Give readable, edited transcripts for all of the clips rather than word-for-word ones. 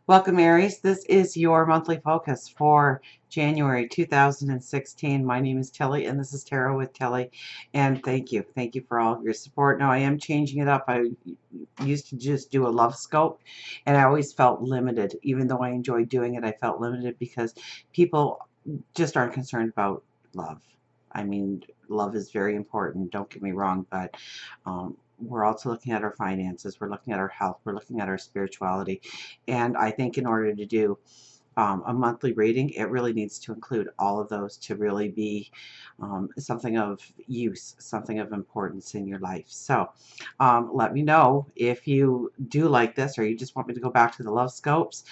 Welcome, Aries. This is your monthly focus for January 2016. My name is Tilly, and this is Tarot with Tilly. And thank you. Thank you for all of your support. Now, I am changing it up. I used to just do a love scope, and I always felt limited. Even though I enjoyed doing it, I felt limited because people just aren't concerned about love. I mean, love is very important, don't get me wrong, but we're also looking at our finances, we're looking at our health, we're looking at our spirituality. And I think in order to do a monthly reading, it really needs to include all of those to really be something of use, something of importance in your life. So let me know if you do like this or you just want me to go back to the love scopes.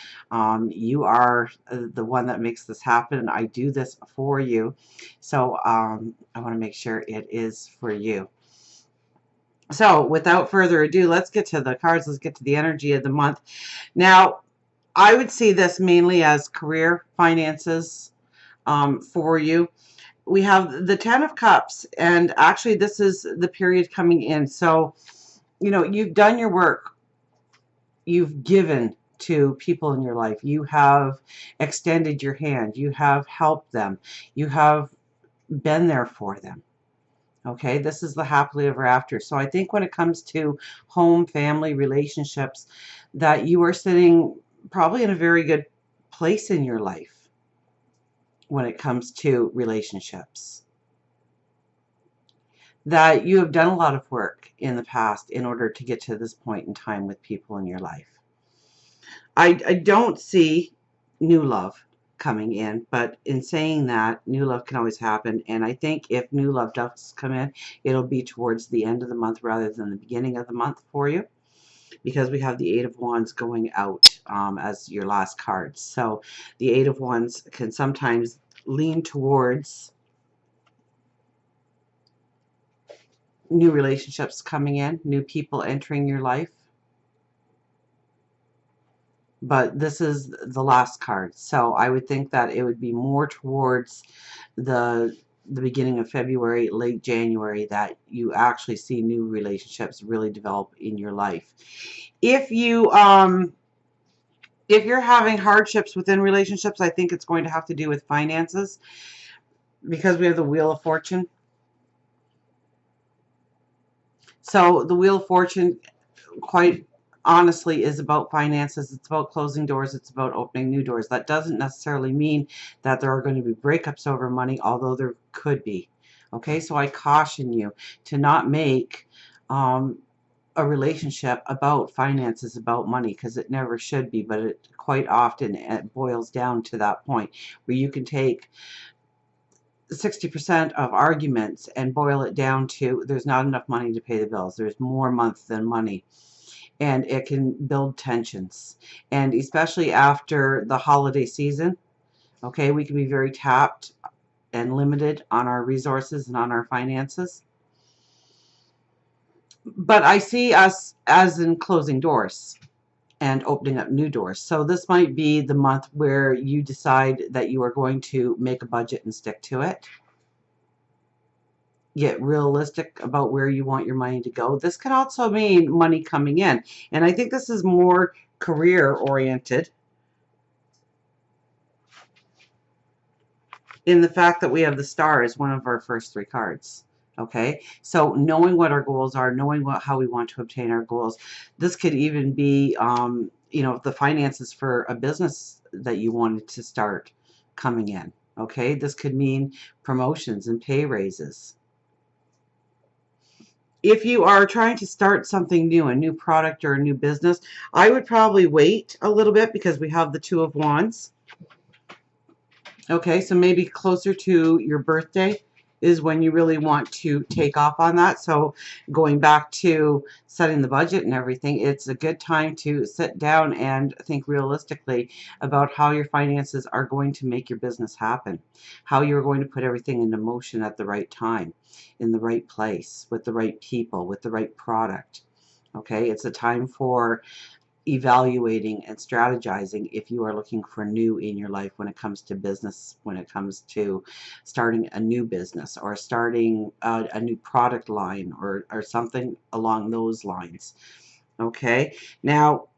You are the one that makes this happen. I do this for you. So I want to make sure it is for you. So without further ado, let's get to the cards. Let's get to the energy of the month. Now, I would see this mainly as career finances for you. We have the Ten of Cups, and actually this is the period coming in. So, you know, you've done your work. You've given to people in your life. You have extended your hand. You have helped them. You have been there for them. Okay, this is the happily ever after. So I think when it comes to home, family, relationships, that you are sitting probably in a very good place in your life when it comes to relationships. That you have done a lot of work in the past in order to get to this point in time with people in your life. I don't see new love coming in, but in saying that, new love can always happen. And I think if new love does come in, it'll be towards the end of the month rather than the beginning of the month for you, because we have the Eight of Wands going out as your last card. So the Eight of Wands can sometimes lean towards new relationships coming in, new people entering your life. But this is the last card, so I would think that it would be more towards the beginning of February, late January, that you actually see new relationships really develop in your life. If you're having hardships within relationships, I think it's going to have to do with finances, because we have the Wheel of Fortune. So the Wheel of Fortune, quite honestly, is about finances. It's about closing doors. It's about opening new doors. That doesn't necessarily mean that there are going to be breakups over money, although there could be. Okay, so I caution you to not make a relationship about finances, about money, because it never should be, but it quite often it boils down to that point where you can take 60% of arguments and boil it down to there's not enough money to pay the bills. There's more month than money. And it can build tensions. And especially after the holiday season, okay, we can be very tapped and limited on our resources and on our finances. But I see us as in closing doors and opening up new doors. So this might be the month where you decide that you are going to make a budget and stick to it. Get realistic about where you want your money to go. This can also mean money coming in. And I think this is more career oriented in the fact that we have the Star as one of our first three cards. Okay, so knowing what our goals are, knowing how we want to obtain our goals. This could even be, you know, the finances for a business that you wanted to start coming in. Okay, this could mean promotions and pay raises. If you are trying to start something new, a new product or a new business, I would probably wait a little bit because we have the Two of Wands. Okay, so maybe closer to your birthday is when you really want to take off on that. So going back to setting the budget and everything, it's a good time to sit down and think realistically about how your finances are going to make your business happen, how you're going to put everything into motion at the right time, in the right place, with the right people, with the right product. Okay, it's a time for evaluating and strategizing if you are looking for new in your life when it comes to business, when it comes to starting a new business or starting a new product line or something along those lines. Okay, now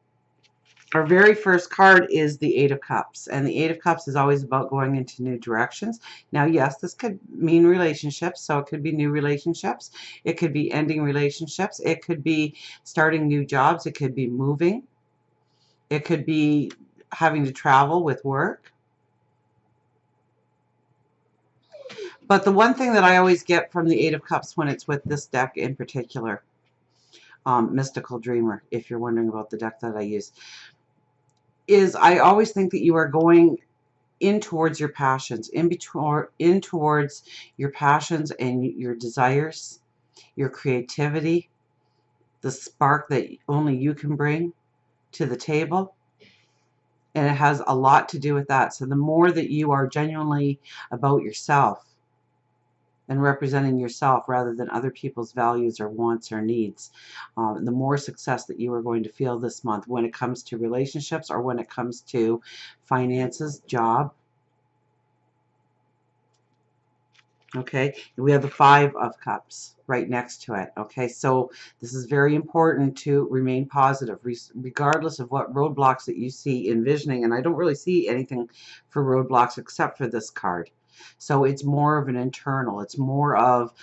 Our very first card is the Eight of Cups, and the Eight of Cups is always about going into new directions. Now, yes, this could mean relationships, so it could be new relationships. It could be ending relationships. It could be starting new jobs. It could be moving. It could be having to travel with work. But the one thing that I always get from the Eight of Cups when it's with this deck in particular, Mystical Dreamer, if you're wondering about the deck that I use, is I always think that you are going in towards your passions, in towards your passions and your desires, your creativity, the spark that only you can bring to the table. And it has a lot to do with that. So the more that you are genuinely about yourself and representing yourself rather than other people's values or wants or needs, the more success that you are going to feel this month when it comes to relationships or when it comes to finances, job. Okay, we have the Five of Cups right next to it. Okay, so this is very important to remain positive, regardless of what roadblocks that you see envisioning. And I don't really see anything for roadblocks except for this card. So it's more of an internal, it's more of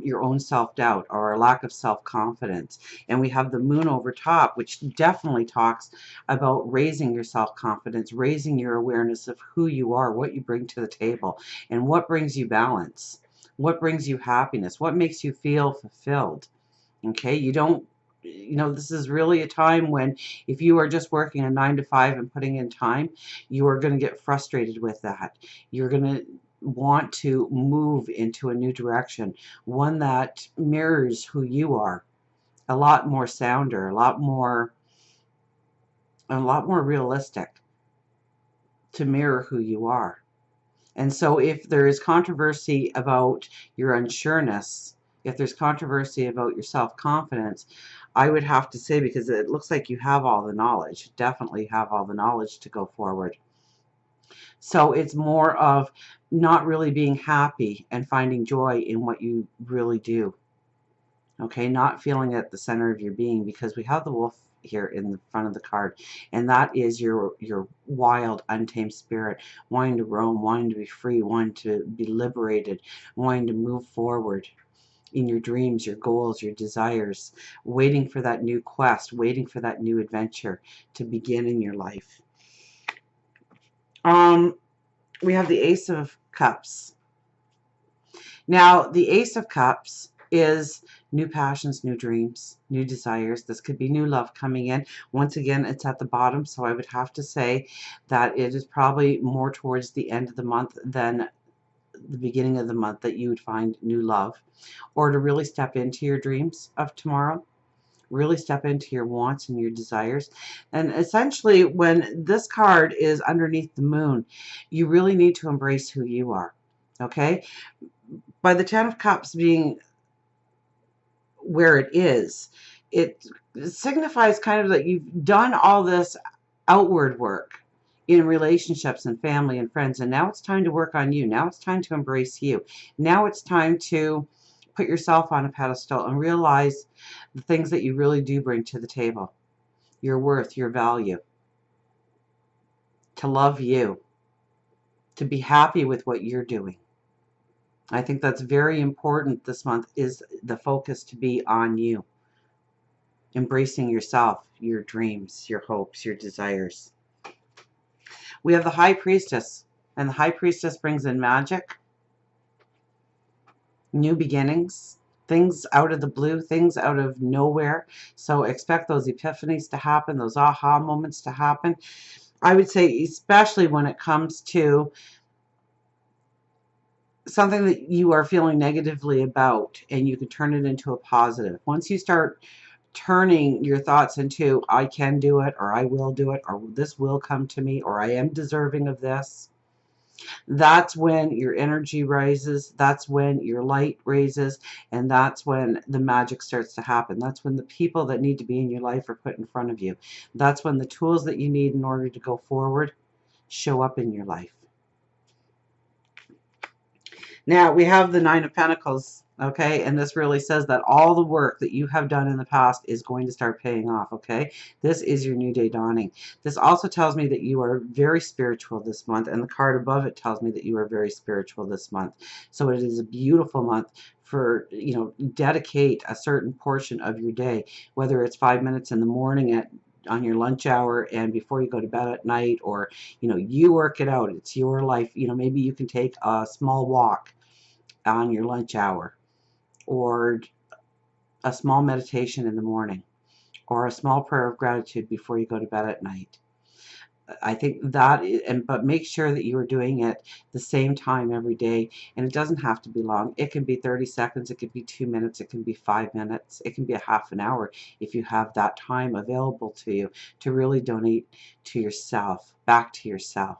your own self-doubt or a lack of self-confidence. And we have the Moon over top, which definitely talks about raising your self-confidence, raising your awareness of who you are, what you bring to the table, and what brings you balance, what brings you happiness, what makes you feel fulfilled. Okay, this is really a time when if you are just working a 9 to 5 and putting in time, you are going to get frustrated with that. You're going to want to move into a new direction, one that mirrors who you are, a lot more sounder, a lot more realistic to mirror who you are. And so if there is controversy about your unsureness, if there's controversy about your self-confidence, I would have to say, because it looks like you have all the knowledge, definitely have all the knowledge to go forward. So it's more of not really being happy and finding joy in what you really do. Okay, not feeling at the center of your being, because we have the wolf here in the front of the card, and that is your wild, untamed spirit, wanting to roam, wanting to be free, wanting to be liberated, wanting to move forward in your dreams, your goals, your desires, waiting for that new quest, waiting for that new adventure to begin in your life. We have the Ace of Cups. Now, the Ace of Cups is new passions, new dreams, new desires. This could be new love coming in. Once again, it's at the bottom, so I would have to say that it is probably more towards the end of the month than the beginning of the month that you would find new love, or to really step into your dreams of tomorrow. Really step into your wants and your desires. And essentially, when this card is underneath the moon, you really need to embrace who you are. Okay? By the Ten of Cups being where it is, it signifies kind of that you've done all this outward work in relationships and family and friends, and now it's time to work on you. Now it's time to embrace you. Now it's time to put yourself on a pedestal and realize the things that you really do bring to the table, your worth, your value, to love you, to be happy with what you're doing. I think that's very important this month, is the focus to be on you. Embracing yourself, your dreams, your hopes, your desires. We have the High Priestess, and the High Priestess brings in magic, new beginnings, things out of the blue, things out of nowhere. So expect those epiphanies to happen, those aha moments to happen. I would say especially when it comes to something that you are feeling negatively about, and you can turn it into a positive. Once you start turning your thoughts into, I can do it, or I will do it, or this will come to me, or I am deserving of this, that's when your energy rises, that's when your light raises, and that's when the magic starts to happen. That's when the people that need to be in your life are put in front of you. That's when the tools that you need in order to go forward show up in your life. Now, we have the Nine of Pentacles Okay, and this really says that all the work that you have done in the past is going to start paying off. Okay, this is your new day dawning. This also tells me that you are very spiritual this month, and the card above it tells me that you are very spiritual this month. So it is a beautiful month for, dedicate a certain portion of your day, whether it's 5 minutes in the morning on your lunch hour and before you go to bed at night, or you work it out. It's your life. Maybe you can take a small walk on your lunch hour, or a small meditation in the morning, or a small prayer of gratitude before you go to bed at night. I think that, but make sure that you are doing it the same time every day. And it doesn't have to be long. It can be 30 seconds, it could be 2 minutes, it can be 5 minutes, it can be a half an hour if you have that time available to you to really donate to yourself, back to yourself,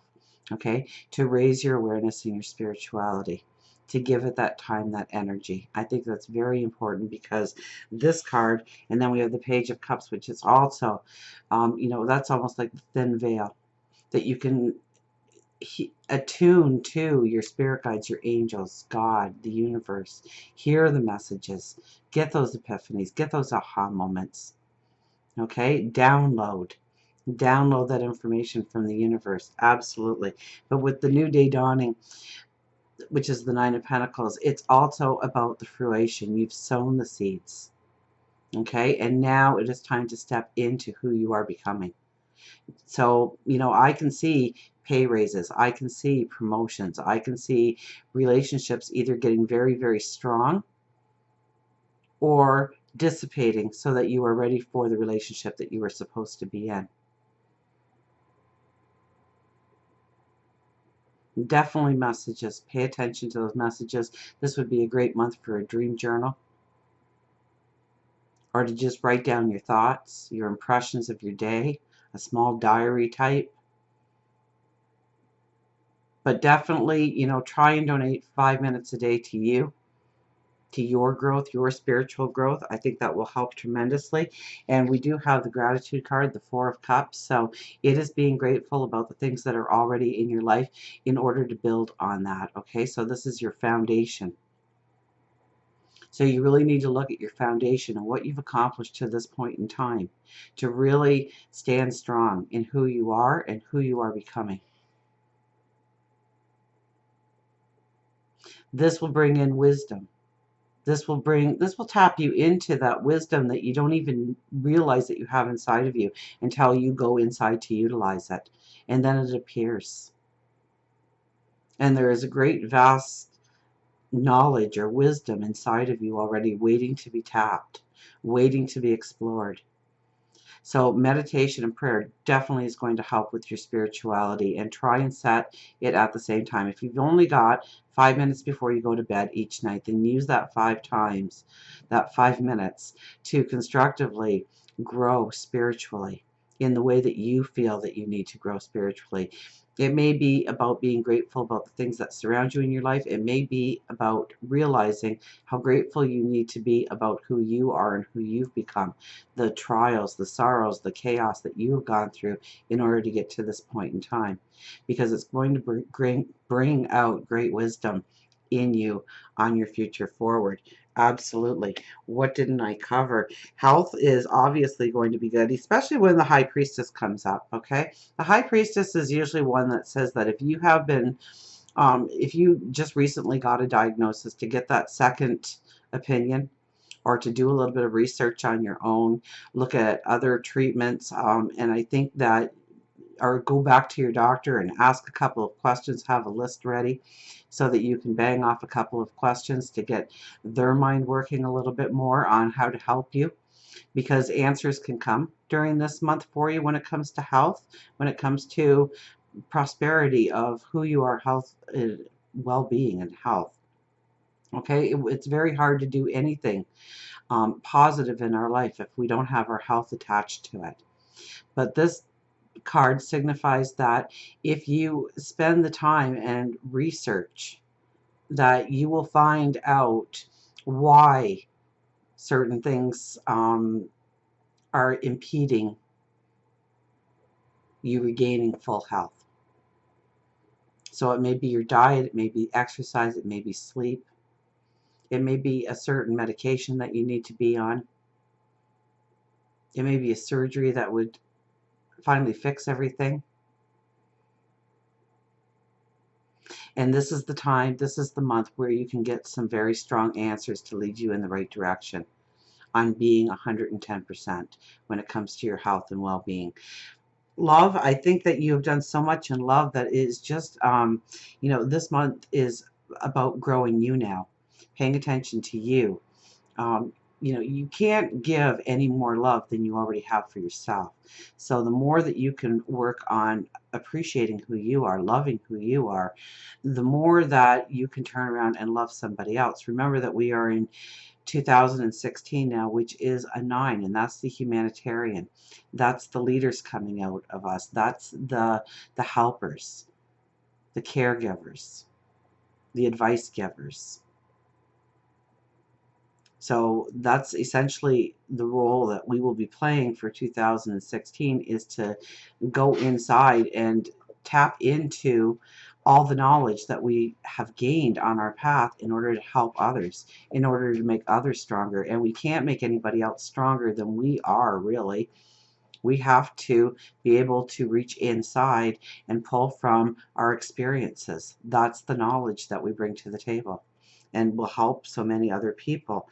okay? To raise your awareness and your spirituality, to give it that time, that energy. I think that's very important, because this card, and then we have the Page of Cups, which is also, that's almost like the thin veil that you can attune to your spirit guides, your angels, God, the universe. Hear the messages. Get those epiphanies. Get those aha moments. Okay? Download. Download that information from the universe. Absolutely. But with the new day dawning, which is the Nine of Pentacles, it's also about the fruition. You've sown the seeds. Okay? And now it is time to step into who you are becoming. So, I can see pay raises, I can see promotions, I can see relationships either getting very, very strong or dissipating so that you are ready for the relationship that you were supposed to be in. Definitely messages. Pay attention to those messages. This would be a great month for a dream journal, or to just write down your thoughts, your impressions of your day, a small diary type. But definitely, try and donate 5 minutes a day to you, to your growth, your spiritual growth. I think that will help tremendously. And we do have the gratitude card, the Four of Cups. So it is being grateful about the things that are already in your life in order to build on that. Okay, so this is your foundation. So you really need to look at your foundation and what you've accomplished to this point in time to really stand strong in who you are and who you are becoming. This will bring in wisdom. This will tap you into that wisdom that you don't even realize that you have inside of you until you go inside to utilize it. And then it appears. And there is a great vast knowledge or wisdom inside of you already waiting to be tapped, waiting to be explored. So meditation and prayer definitely is going to help with your spirituality, and try and set it at the same time. If you've only got 5 minutes before you go to bed each night, then use that 5 times, that 5 minutes, to constructively grow spiritually in the way that you feel that you need to grow spiritually. It may be about being grateful about the things that surround you in your life. It may be about realizing how grateful you need to be about who you are and who you've become, the trials, the sorrows, the chaos that you have gone through in order to get to this point in time. Because it's going to bring out great wisdom in you on your future forward. Absolutely. What didn't I cover? Health is obviously going to be good, especially when the High Priestess comes up, okay? The High Priestess is usually one that says that if you have been, if you just recently got a diagnosis, to get that second opinion, or to do a little bit of research on your own, look at other treatments, and I think that, or go back to your doctor and ask a couple of questions, have a list ready so that you can bang off a couple of questions to get their mind working a little bit more on how to help you, because answers can come during this month for you when it comes to health, when it comes to prosperity of who you are, health, well-being and health. Okay, it's very hard to do anything positive in our life if we don't have our health attached to it. But this card signifies that if you spend the time and research, that you will find out why certain things are impeding you regaining full health. So it may be your diet, it may be exercise, it may be sleep, It may be a certain medication that you need to be on. It may be a surgery that would finally fix everything. And this is the time, this is the month where you can get some very strong answers to lead you in the right direction on being 110% when it comes to your health and well-being. Love, I think that you have done so much in love that is just, this month is about growing you now, paying attention to you. Um, you can't give any more love than you already have for yourself. So the more that you can work on appreciating who you are, loving who you are, the more that you can turn around and love somebody else. Remember that we are in 2016 now, which is a 9, and that's the humanitarian. That's the leaders coming out of us. That's the helpers, the caregivers, the advice givers. So that's essentially the role that we will be playing for 2016, is to go inside and tap into all the knowledge that we have gained on our path in order to help others, in order to make others stronger. And we can't make anybody else stronger than we are, really. We have to be able to reach inside and pull from our experiences. That's the knowledge that we bring to the table and will help so many other people.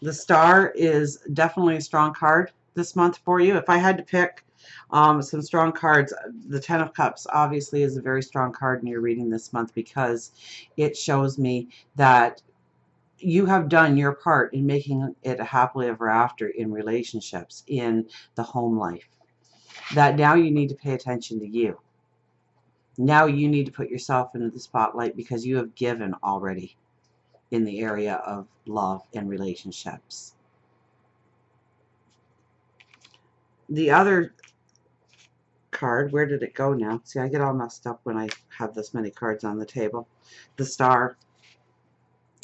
The Star is definitely a strong card this month for you. If I had to pick some strong cards, the Ten of Cups obviously is a very strong card in your reading this month, because it shows me that you have done your part in making it a happily ever after in relationships, in the home life. That now you need to pay attention to you. Now you need to put yourself into the spotlight, because you have given already in the area of love and relationships. The other card, where did it go now? See, I get all messed up when I have this many cards on the table. The Star.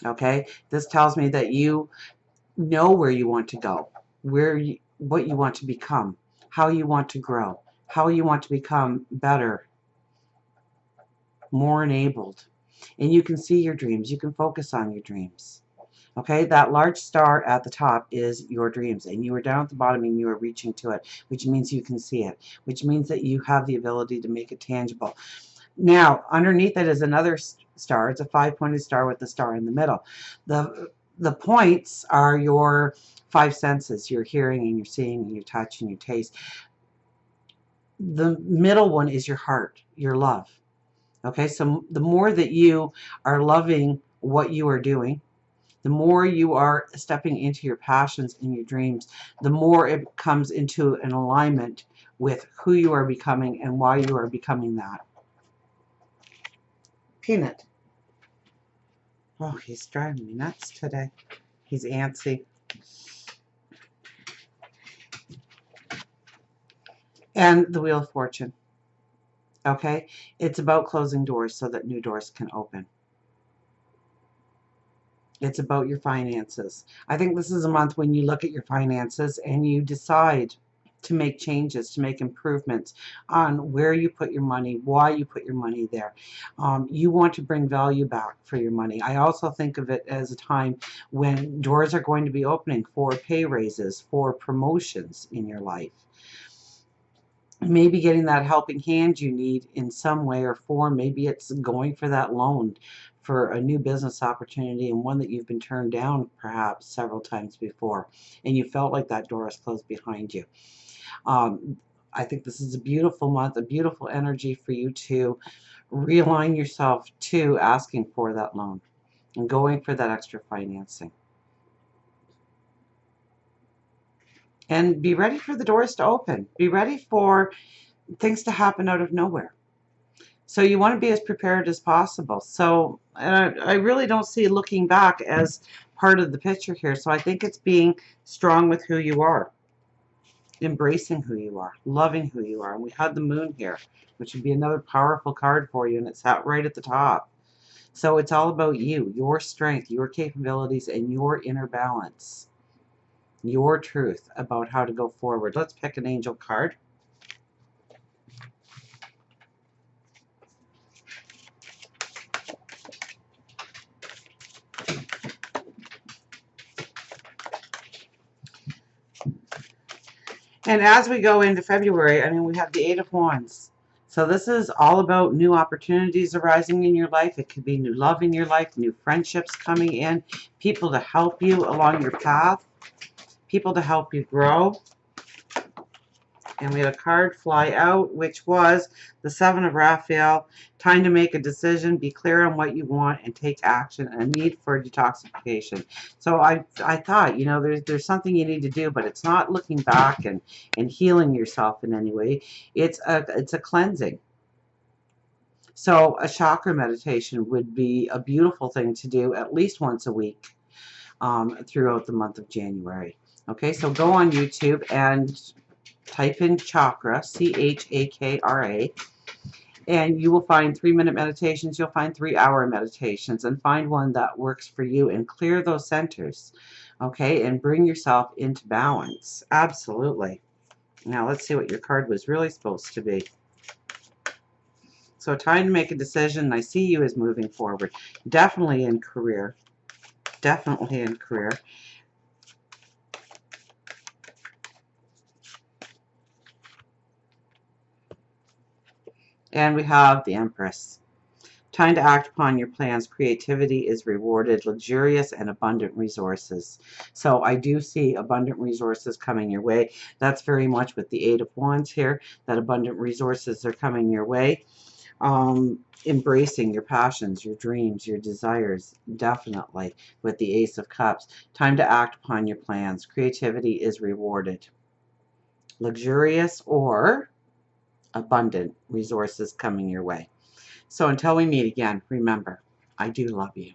Okay, this tells me that you know where you want to go, what you want to become, how you want to grow, how you want to become better, more enabled. And you can see your dreams. You can focus on your dreams. Okay, that large star at the top is your dreams, and you are down at the bottom and you are reaching to it, which means you can see it, which means that you have the ability to make it tangible. Now, underneath it is another star. It's a 5-pointed star with the star in the middle. The points are your 5 senses, your hearing and your seeing and your touch and your taste. The middle one is your heart, your love. Okay, so the more that you are loving what you are doing, the more you are stepping into your passions and your dreams, the more it comes into an alignment with who you are becoming and why you are becoming that. Peanut. Oh, he's driving me nuts today. He's antsy. And the Wheel of Fortune. Okay? It's about closing doors so that new doors can open. It's about your finances. I think this is a month when you look at your finances and you decide to make changes, to make improvements on where you put your money, why you put your money there. You want to bring value back for your money. I also think of it as a time when doors are going to be opening for pay raises, for promotions in your life. Maybe getting that helping hand you need in some way or form. Maybe it's going for that loan for a new business opportunity, and one that you've been turned down perhaps several times before, and you felt like that door is closed behind you. I think this is a beautiful month, a beautiful energy for you to realign yourself to asking for that loan and going for that extra financing. And be ready for the doors to open. Be ready for things to happen out of nowhere. So you want to be as prepared as possible. So I really don't see looking back as part of the picture here. So I think it's being strong with who you are, embracing who you are, loving who you are. And we had the Moon here, which would be another powerful card for you, and it's sat right at the top. So it's all about you, your strength, your capabilities, and your inner balance, your truth about how to go forward. Let's pick an angel card. And as we go into February, I mean, we have the Eight of Wands. So this is all about new opportunities arising in your life. It could be new love in your life, new friendships coming in, people to help you along your path, people to help you grow. And we had a card fly out, which was the Seven of Raphael. Time to make a decision, be clear on what you want, and take action, and a need for detoxification. So I thought, you know, there's something you need to do, but it's not looking back and healing yourself in any way. It's a cleansing. So a chakra meditation would be a beautiful thing to do at least once a week throughout the month of January. Okay, so go on YouTube and type in chakra, C-H-A-K-R-A, and you will find 3-minute meditations. You'll find 3-hour meditations, and find one that works for you and clear those centers, okay, and bring yourself into balance. Absolutely. Now let's see what your card was really supposed to be. So time to make a decision. I see you as moving forward. Definitely in career. Definitely in career. And we have the Empress. Time to act upon your plans. Creativity is rewarded. Luxurious and abundant resources. So I do see abundant resources coming your way. That's very much with the Eight of Wands here, that abundant resources are coming your way. Embracing your passions, your dreams, your desires, definitely with the Ace of Cups. Time to act upon your plans. Creativity is rewarded. Luxurious or abundant resources coming your way. So until we meet again, remember, I do love you.